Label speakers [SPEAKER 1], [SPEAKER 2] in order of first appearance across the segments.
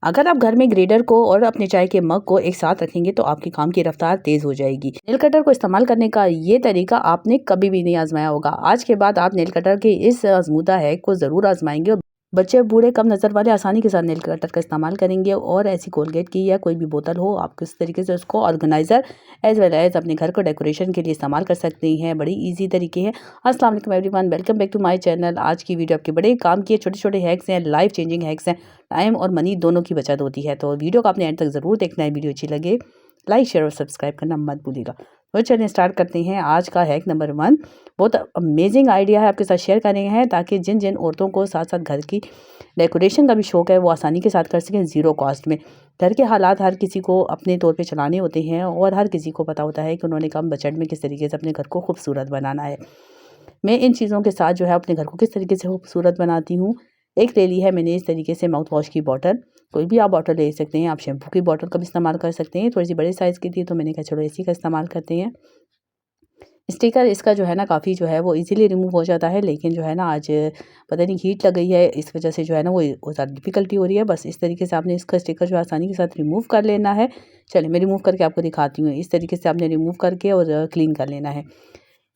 [SPEAKER 1] अगर आप घर में ग्रेडर को और अपने चाय के मग को एक साथ रखेंगे तो आपके काम की रफ्तार तेज हो जाएगी। नेल कटर को इस्तेमाल करने का ये तरीका आपने कभी भी नहीं आजमाया होगा। आज के बाद आप नेल कटर के इस आजमूदा हैक को जरूर आजमाएंगे और बच्चे बूढ़े कम नजर वाले आसानी के साथ नेल कटर का इस्तेमाल करेंगे। और ऐसी कोलगेट की या कोई भी बोतल हो, आप किस तरीके से उसको ऑर्गेनाइजर एज वेल एज अपने घर को डेकोरेशन के लिए इस्तेमाल कर सकते हैं। बड़ी ईजी तरीके हैं। अस्सलाम वालेकुम everyone, welcome back to my channel. आज की वीडियो आपके बड़े काम की छोटे छोटे हैक्स हैं, लाइफ चेंजिंग हैक्स हैं। टाइम और मनी दोनों की बचत होती है। तो वीडियो को आपने एंड तक ज़रूर देखना है। वीडियो अच्छी लगे लाइक शेयर और सब्सक्राइब करना मत भूलिएगा। तो चलिए स्टार्ट करते हैं। आज का हैक नंबर 1 बहुत अमेजिंग आइडिया है, आपके साथ शेयर करेंगे हैं ताकि जिन जिन औरतों को साथ साथ घर की डेकोरेशन का भी शौक है वो आसानी के साथ कर सकें ज़ीरो कॉस्ट में। घर के हालात हर किसी को अपने तौर पे चलाने होते हैं और हर किसी को पता होता है कि उन्होंने कम बजट में किस तरीके से अपने घर को खूबसूरत बनाना है। मैं इन चीज़ों के साथ जो है अपने घर को किस तरीके से खूबसूरत बनाती हूँ। एक ले ली है मैंने इस तरीके से माउथ वॉश की बॉटल। कोई भी आप बॉटल ले सकते हैं। आप शैम्पू की बॉटल का भी इस्तेमाल कर सकते हैं। थोड़ी सी बड़े साइज़ की थी तो मैंने कहा चलो इसी का इस्तेमाल करते हैं। स्टिकर इसका जो है ना काफ़ी जो है वो इजीली रिमूव हो जाता है, लेकिन जो है ना आज पता नहीं हीट लग गई है, इस वजह से जो है ना वो ज़्यादा डिफ़िकल्टी हो रही है। बस इस तरीके से आपने इसका स्टिकर जो है आसानी के साथ रिमूव कर लेना है। चलिए मैं रिमूव करके आपको दिखाती हूँ। इस तरीके से आपने रिमूव करके और क्लीन कर लेना है।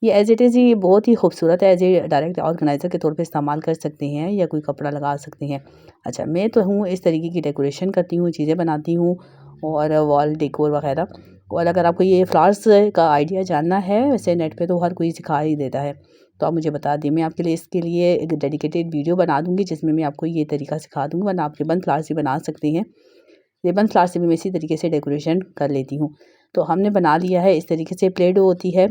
[SPEAKER 1] ये एज़ इट इज़ ही बहुत ही खूबसूरत है। एज़ ए डायरेक्ट ऑर्गेनाइज़र के तौर पे इस्तेमाल कर सकते हैं या कोई कपड़ा लगा सकते हैं। अच्छा, मैं तो हूँ इस तरीके की डेकोरेशन करती हूँ, चीज़ें बनाती हूँ और वॉल डेकोर वग़ैरह। और अगर आपको ये फ्लावर्स का आइडिया जानना है, वैसे नेट पे तो हर कोई सिखा ही देता है, तो आप मुझे बता दें। मैं आपके लिए इसके लिए एक डेडिकेटेड वीडियो बना दूँगी जिसमें मैं आपको ये तरीका सिखा दूँगी, वरना आप रिबन फ्लावर्स भी बना सकते हैं। रिबन फ्लावर से भी मैं इसी तरीके से डेकोरेशन कर लेती हूँ। तो हमने बना लिया है इस तरीके से। प्ले डो होती है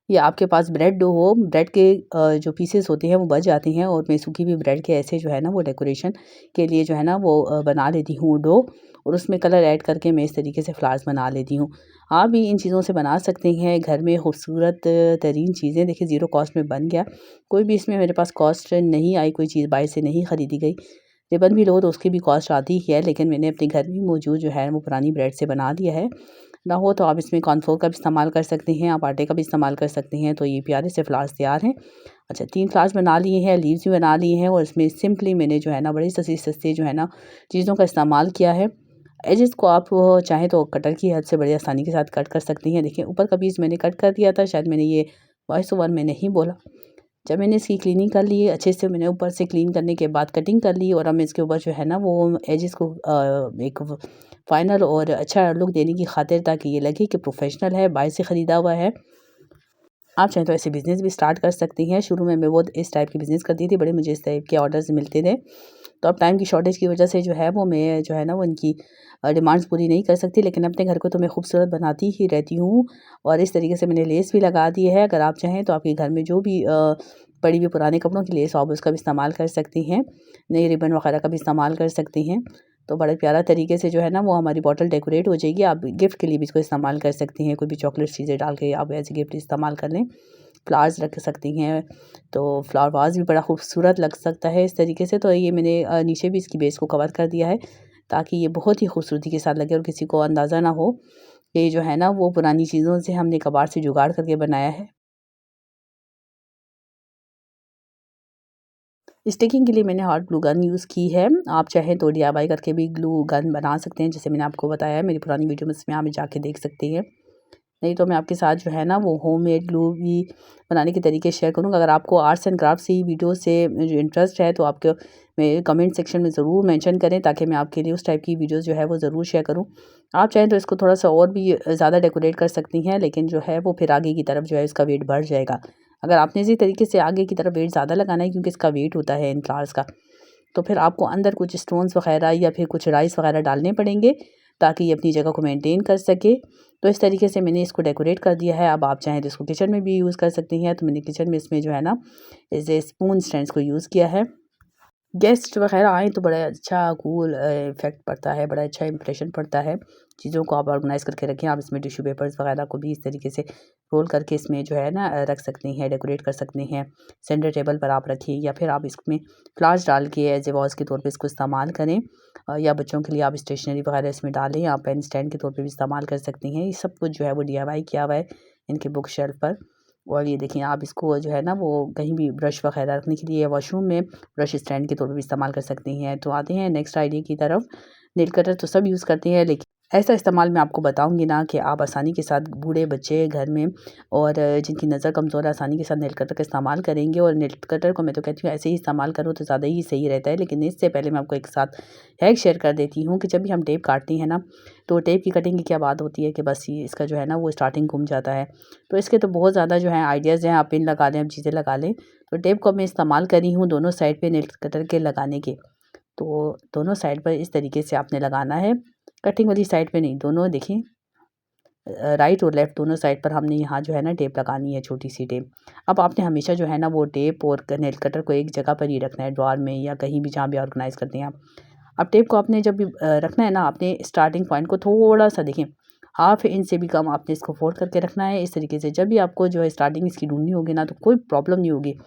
[SPEAKER 1] या आपके पास ब्रेड डो हो, ब्रेड के जो पीसेस होते हैं वो बच जाते हैं और मैं सूखी हुई ब्रेड के ऐसे जो है ना वो डेकोरेशन के लिए जो है ना वो बना लेती हूँ डो, और उसमें कलर ऐड करके मैं इस तरीके से फ्लावर्स बना लेती हूँ। आप भी इन चीज़ों से बना सकते हैं घर में खूबसूरत तरीन चीज़ें। देखिए ज़ीरो कॉस्ट में बन गया। कोई भी इसमें मेरे पास कॉस्ट नहीं आई, कोई चीज़ बाहर से नहीं ख़रीदी गई। रिबन भी लो तो उसकी भी कॉस्ट आती ही है, लेकिन मैंने अपने घर में मौजूद जो है वो पुरानी ब्रेड से बना दिया है। ना हो तो आप इसमें कॉर्नफ्लोर का भी इस्तेमाल कर सकते हैं, आप आटे का भी इस्तेमाल कर सकते हैं। तो ये प्यारे से फ्लावर्स तैयार हैं। अच्छा, 3 फ्लावर्स बना लिए हैं, लीव्स भी बना लिए हैं और इसमें सिंपली मैंने जो है ना बड़ी सस्ती जो है ना चीज़ों का इस्तेमाल किया है। एजेस को आप चाहें तो कटर की हेल्प से बड़ी आसानी के साथ कट कर सकती हैं। देखिए ऊपर का पीस मैंने कट कर दिया था, शायद मैंने ये वॉइस ओवर में नहीं बोला। जब मैंने इसकी क्लीनिंग कर ली अच्छे से, मैंने ऊपर से क्लीन करने के बाद कटिंग कर ली और अब मैं इसके ऊपर जो है ना वो एजेस को एक फाइनल और अच्छा लुक देने की खातिर, ताकि ये लगे कि प्रोफेशनल है, बाहर से ख़रीदा हुआ है। आप चाहें तो ऐसे बिज़नेस भी स्टार्ट कर सकती हैं। शुरू में मैं बहुत इस टाइप की बिज़नेस करती थी, बड़े मुझे इस टाइप के ऑर्डर्स मिलते थे। तो अब टाइम की शॉर्टेज की वजह से जो है वो मैं जो है ना वो इनकी डिमांड्स पूरी नहीं कर सकती, लेकिन अपने घर को तो मैं खूबसूरत बनाती ही रहती हूँ। और इस तरीके से मैंने लेस भी लगा दी है। अगर आप चाहें तो आपके घर में जो भी पड़ी हुई पुराने कपड़ों की लेस हो, आप उसका भी इस्तेमाल कर सकती हैं। नई रिबन वगैरह का भी इस्तेमाल कर सकती हैं। तो बड़े प्यारा तरीके से जो है ना वो हमारी बॉटल डेकोरेट हो जाएगी। आप गिफ्ट के लिए भी इसको इस्तेमाल कर सकती हैं। कोई भी चॉकलेट चीज़ें डाल के आप एज़ ए गिफ्ट इस्तेमाल कर लें। फ्लावर्स रख सकती हैं, तो फ्लावर वाज़ भी बड़ा खूबसूरत लग सकता है इस तरीके से। तो ये मैंने नीचे भी इसकी बेस को कवर कर दिया है ताकि ये बहुत ही खूबसूरती के साथ लगे और किसी को अंदाज़ा ना हो कि जो है ना वो पुरानी चीज़ों से हमने कबाड़ से जुगाड़ करके बनाया है। स्टिकिंग के लिए मैंने हॉट ग्लू गन यूज़ की है। आप चाहें तो डीआईवाई करके भी ग्लू गन बना सकते हैं, जैसे मैंने आपको बताया है मेरी पुरानी वीडियो में, इसमें आप जाके देख सकते हैं। नहीं तो मैं आपके साथ जो है ना वो होममेड ग्लू भी बनाने के तरीके शेयर करूँगा। अगर आपको आर्ट्स एंड क्राफ्ट से वीडियो से जो इंटरेस्ट है तो आपके मेरे कमेंट सेक्शन में ज़रूर मेंशन करें, ताकि मैं आपके लिए उस टाइप की वीडियोस जो है वो ज़रूर शेयर करूँ। आप चाहें तो इसको थोड़ा सा और भी ज़्यादा डेकोरेट कर सकती हैं, लेकिन जो है वो फिर आगे की तरफ जो है इसका वेट बढ़ जाएगा। अगर आपने इसी तरीके से आगे की तरफ वेट ज़्यादा लगाना है, क्योंकि इसका वेट होता है इन फ्लावर्स का, तो फिर आपको अंदर कुछ स्टोन्स वगैरह या फिर कुछ राइस वगैरह डालने पड़ेंगे ताकि ये अपनी जगह को मेंटेन कर सके। तो इस तरीके से मैंने इसको डेकोरेट कर दिया है। अब आप चाहें तो इसको किचन में भी यूज़ कर सकती हैं। तो मैंने किचन में इसमें जो है ना ऐसे स्पून स्टैंड्स को यूज़ किया है। गेस्ट वगैरह आएँ तो बड़ा अच्छा कूल इफ़ेक्ट पड़ता है, बड़ा अच्छा इंप्रेशन पड़ता है। चीज़ों को आप ऑर्गनाइज़ करके रखें। आप इसमें टिश्यू पेपर्स वगैरह को भी इस तरीके से रोल करके इसमें जो है ना रख सकती हैं, डेकोरेट कर सकते हैं। सेंटर टेबल पर आप रखिए या फिर आप इसमें फ्लावर्स डाल के एज़ ए वाज़ के तौर पे इसको इस्तेमाल करें। या बच्चों के लिए आप स्टेशनरी वगैरह इसमें डालें। आप पेन स्टैंड के तौर पे भी इस्तेमाल कर सकती हैं। ये सब कुछ जो है वो डीआईवाई किया हुआ है इनके बुक शेल्फ पर। और ये देखिए आप इसको जो है ना वो कहीं भी ब्रश वगैरह रखने के लिए वॉशरूम में ब्रश स्टैंड के तौर पे भी इस्तेमाल कर सकती हैं। तो आते हैं नेक्स्ट आइडिया की तरफ। नेल कटर तो सब यूज़ करते हैं, लेकिन ऐसा इस्तेमाल मैं आपको बताऊँगी ना कि आप आसानी के साथ बूढ़े बच्चे घर में और जिनकी नज़र कमज़ोर है आसानी के साथ नेल कटर का इस्तेमाल करेंगे। और नेल कटर को मैं तो कहती हूँ ऐसे ही इस्तेमाल करो तो ज़्यादा ही सही रहता है। लेकिन इससे पहले मैं आपको एक साथ हैक शेयर कर देती हूँ कि जब भी हम टेप काटते हैं ना, तो टेप की कटिंग की क्या बात होती है कि बस ये इसका जो है ना वो स्टार्टिंग घूम जाता है। तो इसके तो बहुत ज़्यादा जो है आइडियाज़ हैं, आप पिन लगा लें, आप चीज़ें लगा लें। तो टेप को मैं इस्तेमाल करी हूँ दोनों साइड पे नेल कटर के लगाने के। तो दोनों साइड पर इस तरीके से आपने लगाना है, कटिंग वाली साइड पे नहीं, दोनों देखिए राइट और लेफ़्ट दोनों साइड पर हमने यहाँ जो है ना टेप लगानी है, छोटी-सी टेप। अब आपने हमेशा जो है ना वो टेप और नेल कटर को एक जगह पर ही रखना है, ड्रॉअर में या कहीं भी जहाँ भी ऑर्गेनाइज़ करते हैं आप। अब टेप को आपने जब भी रखना है ना, आपने स्टार्टिंग पॉइंट को थोड़ा-सा देखिए हाफ़ इंच से भी कम आपने इसको फ़ोल्ड करके रखना है। इस तरीके से जब भी आपको जो है स्टार्टिंग इसकी ढूँढनी होगी ना, तो कोई प्रॉब्लम नहीं होगी।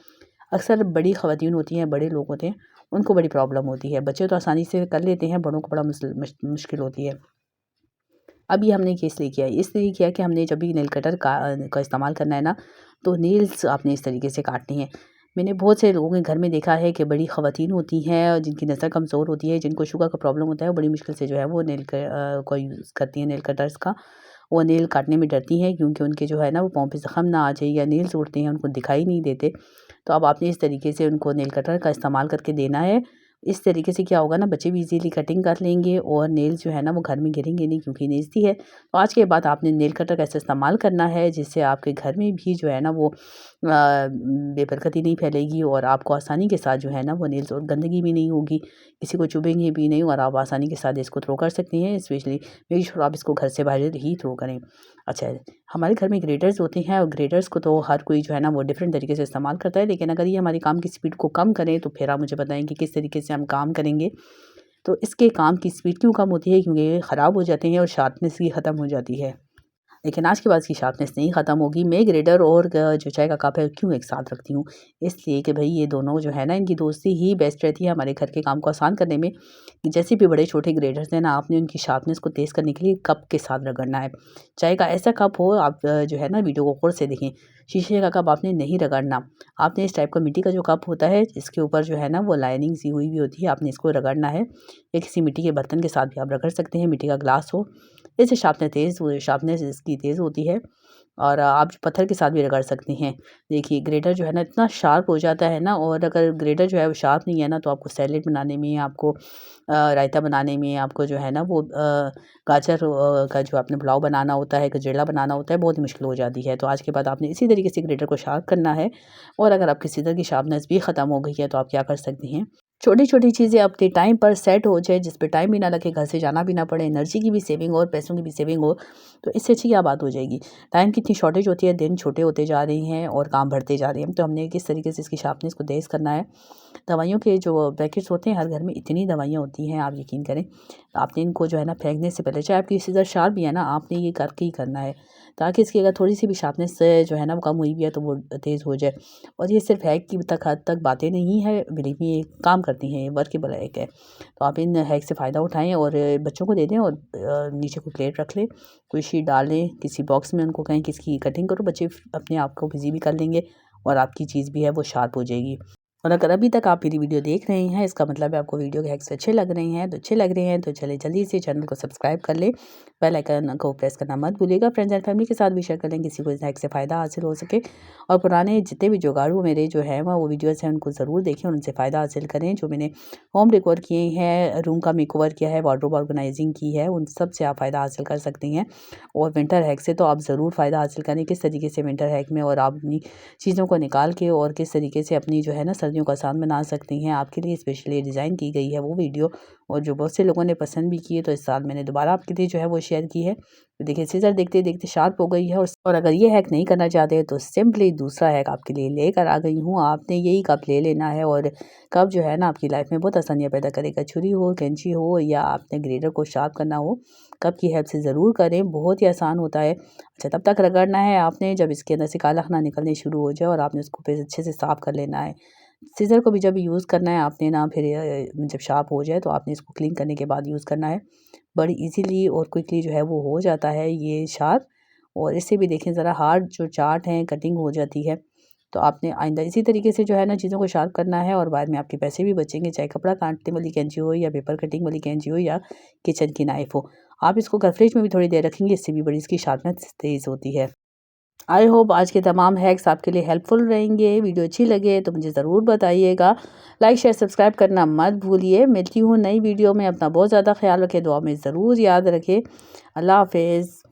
[SPEAKER 1] अक्सर बड़ी ख़वातीन होती हैं, बड़े लोग होते हैं, उनको बड़ी प्रॉब्लम होती है। बच्चे तो आसानी से कर लेते हैं, बड़ों को बड़ा मुश्किल होती है। अब ये हमने ये इसलिए किया है, इसलिए किया कि हमने जब भी नेल कटर का इस्तेमाल करना है ना, तो नेल्स आपने इस तरीके से काटने हैं। मैंने बहुत से लोगों के घर में देखा है कि बड़ी ख़वातीन होती हैं और जिनकी नज़र कमज़ोर होती है, जिनको शुगर का प्रॉब्लम होता है, वो बड़ी मुश्किल से जो है वो को यूज़ करती हैं नेल कटर्स का। वो नेल काटने में डरती हैं क्योंकि उनके जो है ना वो पाँव पे ज़ख़म ना आ जाए या नेल्स उड़ते हैं, उनको दिखाई नहीं देते। तो अब आपने इस तरीके से उनको नेल कटर का इस्तेमाल करके देना है। इस तरीके से क्या होगा ना, बच्चे भी इज़ीली कटिंग कर लेंगे और नेल्स जो है ना वो घर में गिरेंगे नहीं क्योंकि नेल्स ही है। तो आज के बाद आपने नेल कटर का ऐसा इस्तेमाल करना है जिससे आपके घर में भी जो है ना वो बेबरकती नहीं फैलेगी और आपको आसानी के साथ जो है ना वो नेल्स और गंदगी भी नहीं होगी, किसी को चुभेंगे भी नहीं और आप आसानी के साथ इसको थ्रो कर सकती हैं। स्पेशली मेक श्योर आप इसको घर से बाहर ही थ्रो करें। अच्छा, हमारे घर में ग्रेटर्स होते हैं और ग्रेटर्स को तो हर कोई जो है ना वो डिफरेंट तरीके से इस्तेमाल करता है, लेकिन अगर ये हमारे काम की स्पीड को कम करें तो फिर आप मुझे बताएं कि किस तरीके से हम काम करेंगे। तो इसके काम की स्पीड क्यों कम होती है? क्योंकि ये ख़राब हो जाते हैं और शार्पनेस भी ख़त्म हो जाती है। लेकिन आज के बाद इसकी शार्पनेस नहीं ख़त्म होगी। मैं ग्रेटर और जो चाय का कप है क्यों एक साथ रखती हूँ, इसलिए कि भई ये दोनों जो है ना इनकी दोस्ती ही बेस्ट रहती है हमारे घर के काम को आसान करने में। कि जैसे भी बड़े छोटे ग्रेटर्स हैं ना, आपने उनकी शार्पनेस को तेज़ करने के लिए कप के साथ रगड़ना है। चाय का ऐसा कप हो, आप जो है ना वीडियो को गौर से देखें। शीशे का कप आपने नहीं रगड़ना। आपने इस टाइप का मिट्टी का जो कप होता है इसके ऊपर जो है ना वो लाइनिंग सी हुई होती है, आपने इसको रगड़ना है। या किसी मिट्टी के बर्तन के साथ भी आप रगड़ सकते हैं, मिट्टी का ग्लास हो। इससे शार्पनेस इसकी तेज़ होती है। और आप जो पत्थर के साथ भी रगड़ सकते हैं। देखिए ग्रेटर जो है ना इतना शार्प हो जाता है ना, और अगर ग्रेटर जो है वो शार्प नहीं है ना, तो आपको सैलेड बनाने में, आपको रायता बनाने में, आपको जो है ना वो गाजर का जो आपने पुलाव बनाना होता है, गजरेला बनाना होता है, बहुत ही मुश्किल हो जाती है। तो आज के बाद आपने इसी तरीके से ग्रेटर को शार्प करना है। और अगर आपकी सीज़र की शार्पनेस भी ख़त्म हो गई है तो आप क्या कर सकती हैं, छोटी-छोटी चीज़ें अपने टाइम पर सेट हो जाए, जिस पे टाइम भी ना लगे, घर से जाना भी ना पड़े, एनर्जी की भी सेविंग हो और पैसों की भी सेविंग हो, तो इससे अच्छी क्या बात हो जाएगी। टाइम की इतनी शॉर्टेज होती है, दिन छोटे होते जा रहे हैं और काम बढ़ते जा रहे हैं, तो हमने किस तरीके से इसकी शार्पनेस को तेज़ करना है। दवाइयों के जो पैकेट्स होते हैं, हर घर में इतनी दवाइयाँ होती हैं, आप यकीन करें। आपने इनको जो है ना फेंकने से पहले, चाहे आपकी सीज़र शार्प भी है ना, आपने ये करके ही करना है, ताकि इसकी अगर थोड़ी-सी भी शार्पनेस जो है ना वो कम हुई भी है तो वो तेज़ हो जाए। और ये सिर्फ़ हैक की हद तक बातें नहीं है, बिलीव मी ये काम करती हैं, ये वर्केबल हैक है। तो आप इन हैक से फ़ायदा उठाएँ और बच्चों को दे दें और नीचे कोई प्लेट रख लें, कोई शीट डाल लें, किसी बॉक्स में उनको कहें कि इसकी कटिंग करो, बच्चे अपने आप को बिज़ी भी कर लेंगे और आपकी चीज़ भी है वो शार्प हो जाएगी। और अगर अभी तक आप मेरी वीडियो देख रहे हैं, इसका मतलब है आपको वीडियो के हैक्स अच्छे लग रहे हैं। तो अच्छे लग रहे हैं तो चलिए जल्दी से चैनल को सब्सक्राइब कर लें, बेल आइकन को प्रेस करना मत भूलिएगा। फ्रेंड्स एंड फैमिली के साथ भी शेयर कर लें, किसी को इस हैक से फ़ायदा हासिल हो सके। और पुराने जितने भी जुगाड़ू मेरे जो हैं वो वीडियोज़ हैं उनको ज़रूर देखें और उनसे फ़ायदा हासिल करें। जो मैंने होम डेकोर किए हैं, रूम का मेकओवर किया है, वार्डरोब ऑर्गेनाइजिंग की है, उन सब से आप फ़ायदा हासिल कर सकती हैं। और विंटर हैक से तो आप ज़रूर फ़ायदा हासिल करें, किस तरीके से विंटर हैक में और आप अपनी चीज़ों को निकाल के और किस तरीके से अपनी जो है ना सर्दियों को आसान बना सकती हैं। आपके लिए स्पेशली डिज़ाइन की गई है वो वीडियो, और जो बहुत से लोगों ने पसंद भी की है, तो इस साल मैंने दोबारा आपके लिए जो है वो शेयर की है। तो देखिए सीज़र देखते-देखते शार्प हो गई है। और अगर ये हैक नहीं करना चाहते तो सिंपली दूसरा हैक आपके लिए लेकर आ गई हूँ। आपने यही कप ले लेना है और कप जो है ना आपकी लाइफ में बहुत आसानियाँ पैदा करेगा। छुरी हो, कैंची हो या आपने ग्रेटर को शार्प करना हो, कप की हेल्प से ज़रूर करें, बहुत ही आसान होता है। अच्छा, तब तक रगड़ना है आपने जब इसके अंदर से काला खाना निकलने शुरू हो जाए और आपने उसको फिर अच्छे से साफ़ कर लेना है। सीज़र को भी जब यूज़ करना है आपने ना, फिर जब शार्प हो जाए तो आपने इसको क्लीन करने के बाद यूज़ करना है। बड़ी ईज़िली और क्विकली जो है वो हो जाता है ये शार्प। और इससे भी देखें ज़रा हार्ड जो चार्ट हैं कटिंग हो जाती है। तो आपने आइंदा इसी तरीके से जो है ना चीज़ों को शार्प करना है और बाद में आपके पैसे भी बचेंगे, चाहे कपड़ा काटने वाली कैंची हो या पेपर कटिंग वाली कैंची हो या किचन की नाइफ़ हो। आप इसको अगर फ्रिज में भी थोड़ी देर रखेंगे, इससे भी बड़ी इसकी शार्पनेस तेज़ होती है। आई होप आज के तमाम हैक्स आपके लिए हेल्पफुल रहेंगे। वीडियो अच्छी लगे तो मुझे ज़रूर बताइएगा। लाइक शेयर सब्सक्राइब करना मत भूलिए। मिलती हूँ नई वीडियो में। अपना बहुत ज़्यादा ख्याल रखें, दुआ में ज़रूर याद रखें। अल्लाह हाफ़िज़।